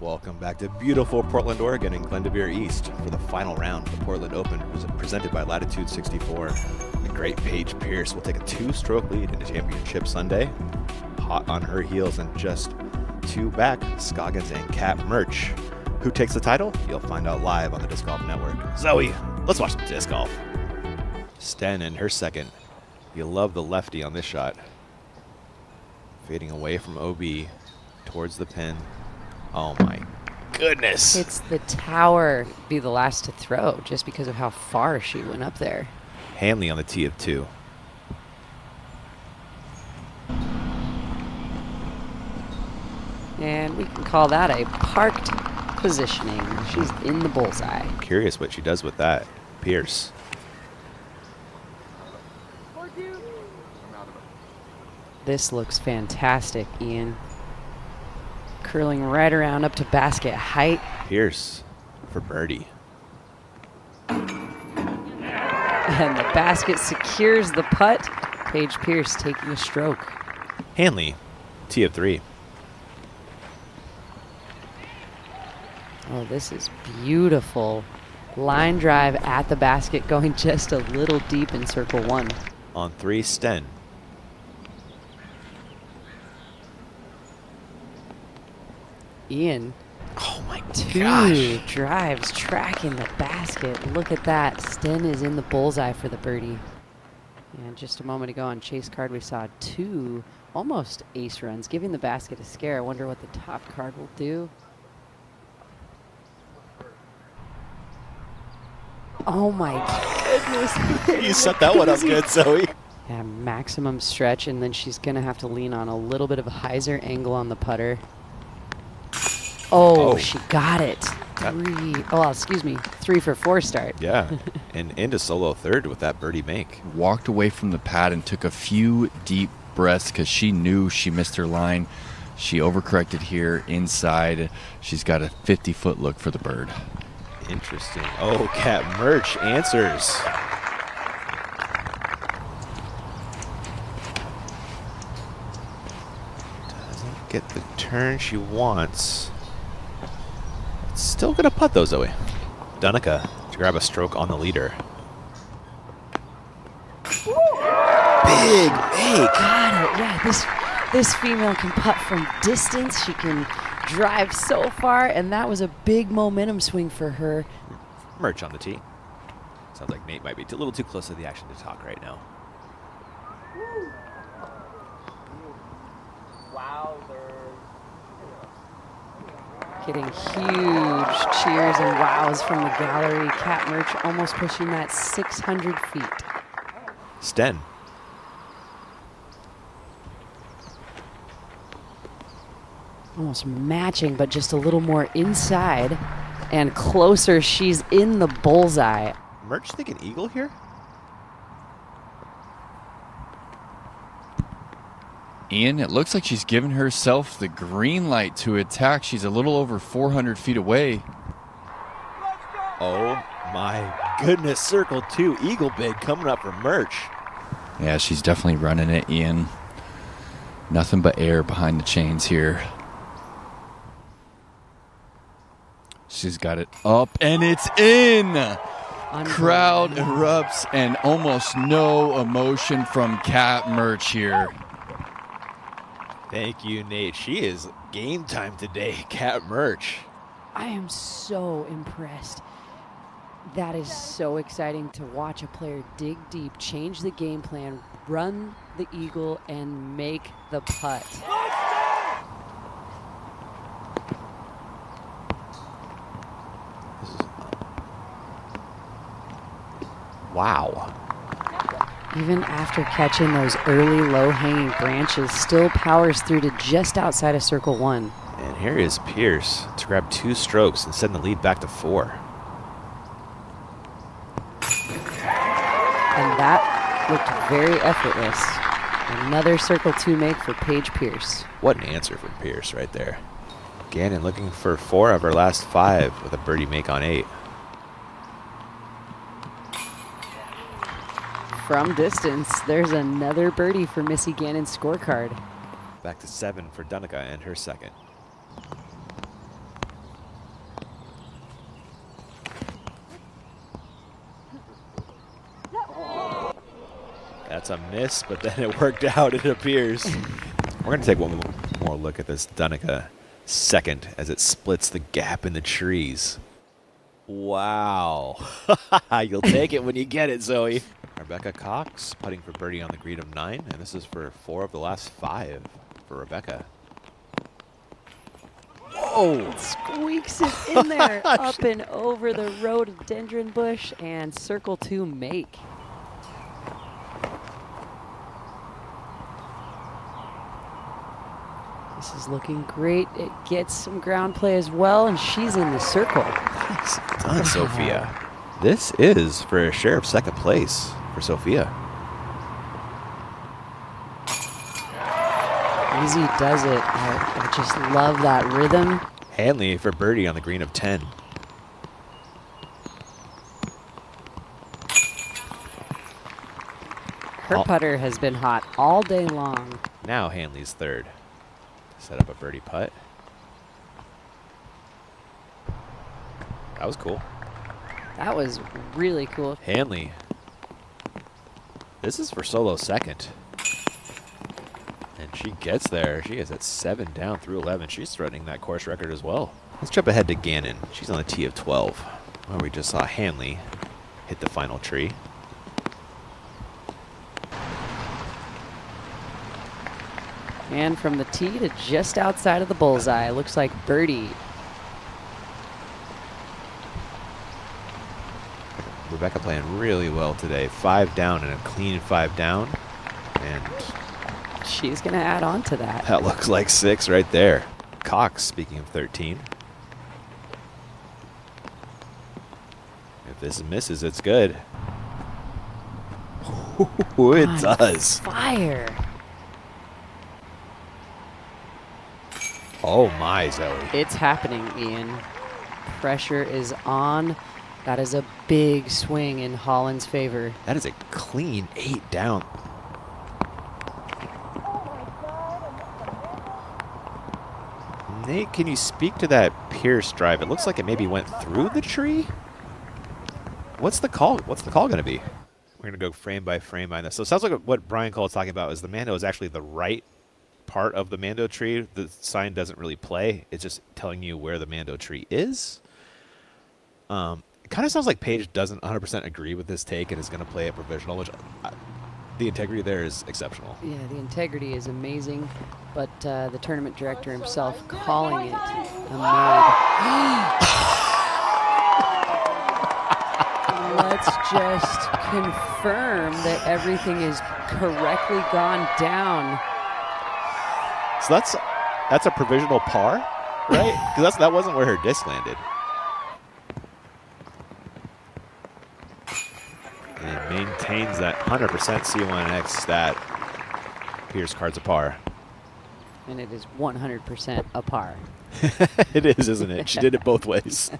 Welcome back to beautiful Portland, Oregon in Glendoveer East for the final round of the Portland Open. It was presented by Latitude 64. The great Paige Pierce will take a 2-stroke lead in the championship Sunday. Hot on her heels and just 2 back, Scoggins and Kat Murch. Who takes the title? You'll find out live on the Disc Golf Network. Zoe, let's watch the disc golf. Sten in her second. You love the lefty on this shot. Fading away from OB towards the pin. Oh my goodness. It's the tower, be the last to throw just because of how far she went up there. Hanley on the tee of 2. And we can call that a parked positioning. She's in the bullseye. Curious what she does with that. Pierce. This looks fantastic, Ian. Curling right around up to basket height. Pierce for birdie. And the basket secures the putt. Paige Pierce taking a stroke. Hanley, tee of 3. Oh, this is beautiful. Line drive at the basket, going just a little deep in circle 1. On 3, Sten. Ian. Oh my 2 gosh. drives tracking the basket. Look at that. Sten is in the bullseye for the birdie. And just a moment ago on Chase Card, we saw 2 almost ace runs, giving the basket a scare. I wonder what the top card will do. Oh my goodness. You set that one up good, Zoe. Yeah, maximum stretch, and then she's going to have to lean on a little bit of a hyzer angle on the putter. Oh, she got it. 3 for 4 start. Yeah, and into solo third with that birdie make. Walked away from the pad and took a few deep breaths because she knew she missed her line. She overcorrected here inside. She's got a 50-foot look for the bird. Interesting. Oh, Kat Murch answers. Doesn't get the turn she wants. Still gonna putt though, Zoe. Dunica to grab a stroke on the leader. Big make. Got it. Yeah, this female can putt from distance. She can drive so far, and that was a big momentum swing for her. Murch on the tee. Sounds like Nate might be a little too close to the action to talk right now. Getting huge cheers and wows from the gallery. Kat Murch almost pushing that 600 feet. Sten. Almost matching, but just a little more inside and closer. She's in the bullseye. Murch thinking eagle here? Ian, it looks like she's given herself the green light to attack. She's a little over 400 feet away. Oh my goodness, circle 2, eagle bid coming up for Murch. Yeah, she's definitely running it, Ian. Nothing but air behind the chains here. She's got it up, and it's in! Crowd erupts, and almost no emotion from Kat Murch here. Thank you, Nate. She is game time today, Kat Murch. I am so impressed. That is so exciting to watch a player dig deep, change the game plan, run the eagle, and make the putt. Wow. Even after catching those early low-hanging branches, still powers through to just outside of circle 1. And here is Pierce to grab 2 strokes and send the lead back to 4. And that looked very effortless. Another circle 2 make for Paige Pierce. What an answer from Pierce right there. Gannon looking for 4 of her last 5 with a birdie make on 8. From distance, there's another birdie for Missy Gannon's scorecard. Back to 7 for Dunica and her second. That's a miss, but then it worked out, it appears. We're going to take one more look at this Dunica second as it splits the gap in the trees. Wow. You'll take it when you get it, Zoe. Rebecca Cox putting for birdie on the green of 9, and this is for 4 of the last 5 for Rebecca. Whoa! Squeaks it in there, up and over the rhododendron bush, and circle 2 make. This is looking great. It gets some ground play as well, and she's in the circle. Nice done, Sophia. This is for a share of second place for Sophia. Easy does it. I just love that rhythm. Hanley for birdie on the green of 10. Her putter has been hot all day long. Now Hanley's third. Set up a birdie putt. That was cool. That was really cool. Hanley. This is for solo second. And she gets there. She is at 7 down through 11. She's threatening that course record as well. Let's jump ahead to Gannon. She's on the tee of 12. Where we just saw Hanley hit the final tree. And from the tee to just outside of the bullseye. Looks like birdie. Rebecca playing really well today. 5 down and a clean 5 down. And she's going to add on to that. that looks like 6 right there. Cox, speaking of 13. If this misses, it's good. Ooh, it does. Fire. Oh my, Zoe. It's happening, Ian. Pressure is on. That is a big swing in Holland's favor. That is a clean 8 down. Nate, can you speak to that Pierce drive? It looks like it maybe went through the tree. What's the call? What's the call going to be? We're going to go frame by frame on this. So it sounds like what Brian Cole is talking about is the Mando is actually the right part of the Mando tree. The sign doesn't really play. It's just telling you where the Mando tree is. It kind of sounds like Paige doesn't 100% agree with this take and is going to play a provisional, which the integrity there is exceptional. Yeah, the integrity is amazing, but the tournament director himself calling it a mode. Let's just confirm that everything is correctly gone down. So that's a provisional par, right? Because that wasn't where her disc landed. And it maintains that 100% C1X stat. Pierce cards a par. And it is 100% a par. It is, isn't it? She did it both ways.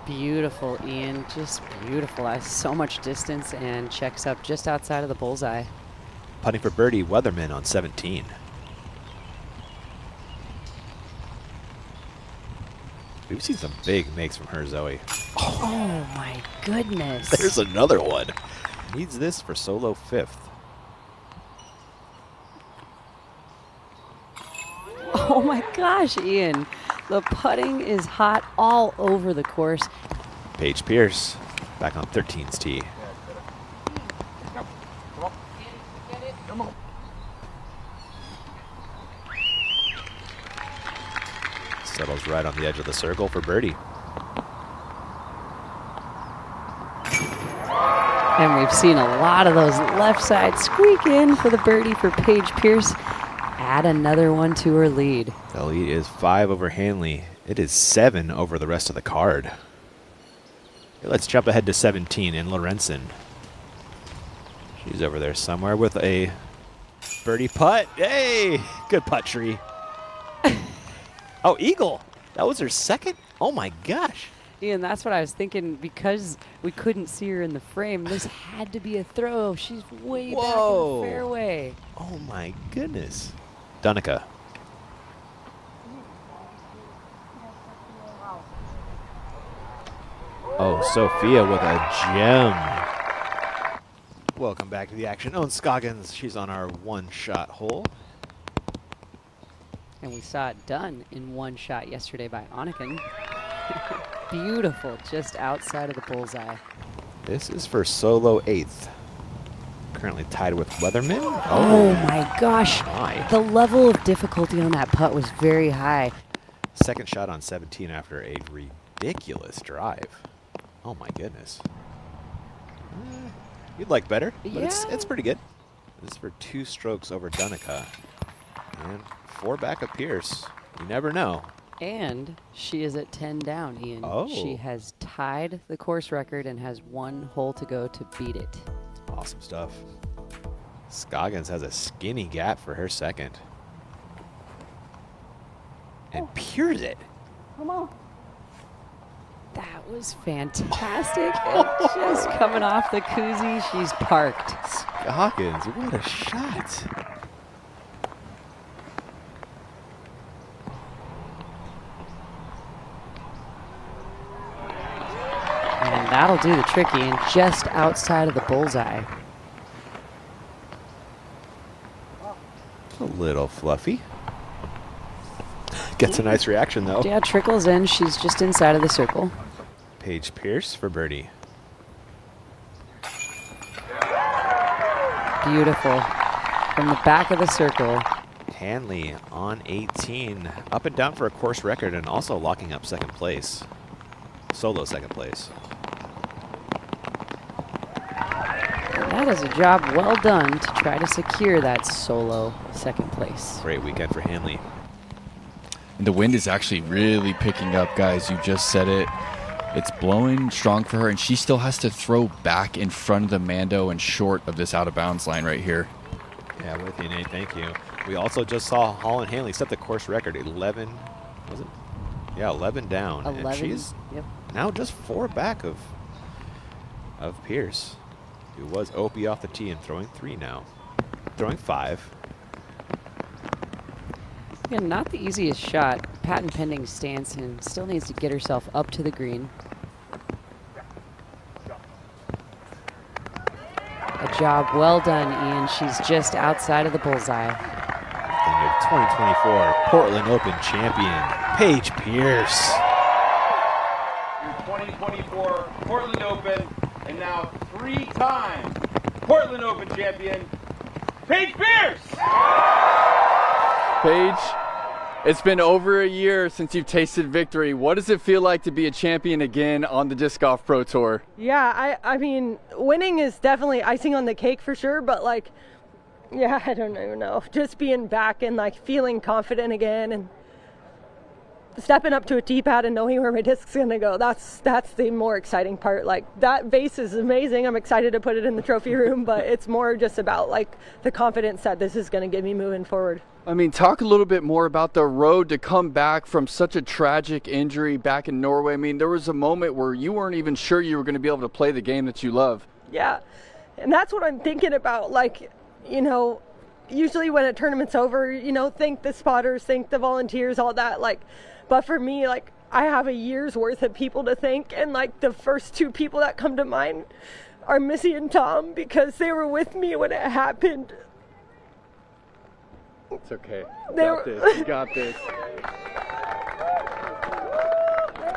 Beautiful, Ian. Just beautiful. Has so much distance and checks up just outside of the bullseye. Putting for birdie, Weatherman on 17. We've seen some big makes from her, Zoe. Oh my goodness. There's another one. Needs this for solo 5th. Oh my gosh, Ian. The putting is hot all over the course. Paige Pierce back on 13's tee. Settles right on the edge of the circle for birdie. And we've seen a lot of those left side squeak in for the birdie for Paige Pierce. Add another one to her lead. The lead is 5 over Hanley. It is 7 over the rest of the card. Let's jump ahead to 17 in Lorenzen. She's over there somewhere with a birdie putt. Hey, good putt, Tree. Oh, eagle. That was her second? Oh my gosh. Ian, that's what I was thinking. Because we couldn't see her in the frame, this had to be a throw. She's way back in the fairway. Oh my goodness. Dunica. Oh, Sophia with a gem. Welcome back to the action. Owen Scoggins, she's on our one-shot hole. And we saw it done in one shot yesterday by Anakin. Beautiful, just outside of the bullseye. This is for solo 8th. Currently tied with Weatherman. Oh my gosh. My. The level of difficulty on that putt was very high. Second shot on 17 after a ridiculous drive. Oh my goodness. You'd like better, but Yeah. it's pretty good. This is for 2 strokes over Dunica. And 4 back of Pierce. You never know. And she is at 10 down, Ian. Oh. She has tied the course record and has 1 hole to go to beat it. Awesome stuff. Scoggins has a skinny gap for her second. And Pierce it. Come on. That was fantastic. And just coming off the koozie, she's parked. Scoggins, what a shot. And that'll do the tricky and just outside of the bullseye. A little fluffy. Gets a nice reaction though. Yeah, trickles in. She's just inside of the circle. Paige Pierce for birdie. Beautiful. From the back of the circle. Hanley on 18. Up and down for a course record and also locking up second place. Solo second place. That is a job well done to try to secure that solo second place. Great weekend for Hanley. And the wind is actually really picking up, guys. You just said it. It's blowing strong for her, and she still has to throw back in front of the Mando and short of this out-of-bounds line right here. Yeah, with you, Nate. Thank you. We also just saw Holland Hanley set the course record. 11, was it? Yeah, 11 down. 11. And she's Yep. now just 4 back of Pierce, who was Opie off the tee and throwing 3 now. Throwing 5. Yeah, not the easiest shot. Patent pending stance and still needs to get herself up to the green. A job well done, Ian. She's just outside of the bullseye. And your 2024 Portland Open champion, Paige Pierce. Your 2024 Portland Open and now 3-time Portland Open champion, Paige Pierce! Paige, it's been over a year since you've tasted victory. What does it feel like to be a champion again on the Disc Golf Pro Tour? Yeah, I mean, winning is definitely icing on the cake for sure, but like, yeah, I don't even know. Just being back and like feeling confident again and stepping up to a tee pad and knowing where my disc's gonna go. That's the more exciting part. Like, that vase is amazing. I'm excited to put it in the trophy room, but it's more just about like the confidence that this is gonna get me moving forward. I mean, talk a little bit more about the road to come back from such a tragic injury back in Norway. I mean, there was a moment where you weren't even sure you were going to be able to play the game that you love. Yeah, and that's what I'm thinking about. Like, you know, usually when a tournament's over, you know, thank the spotters, thank the volunteers, all that. Like, but for me, like, I have a year's worth of people to thank, and like the first 2 people that come to mind are Missy and Tom, because they were with me when it happened. It's okay. You They got were- this. You got this.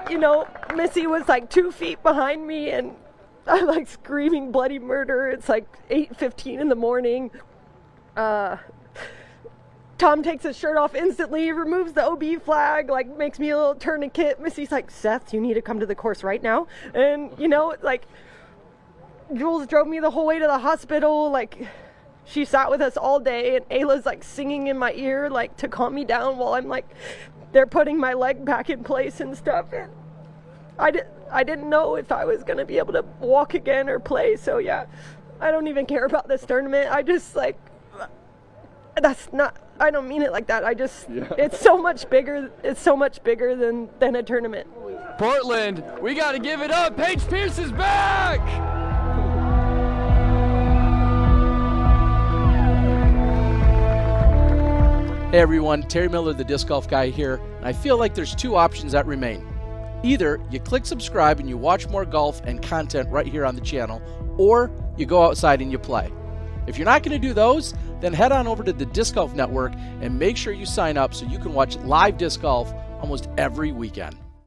You know, Missy was like 2 feet behind me, and I'm like screaming bloody murder. It's like 8:15 in the morning. Tom takes his shirt off instantly, removes the OB flag, like makes me a little tourniquet. Missy's like, Seth, you need to come to the course right now. And, you know, like, Jules drove me the whole way to the hospital. Like, she sat with us all day, and Ayla's like singing in my ear, like to calm me down while I'm like, they're putting my leg back in place and stuff. And I didn't know if I was gonna be able to walk again or play. So yeah, I don't even care about this tournament. I just like, I don't mean it like that. It's so much bigger. It's so much bigger than a tournament. Portland, we got to give it up. Paige Pierce is back! Hey everyone, Terry Miller, the Disc Golf Guy here. I feel like there's 2 options that remain. Either you click subscribe and you watch more golf and content right here on the channel, or you go outside and you play. If you're not going to do those, then head on over to the Disc Golf Network and make sure you sign up so you can watch live disc golf almost every weekend.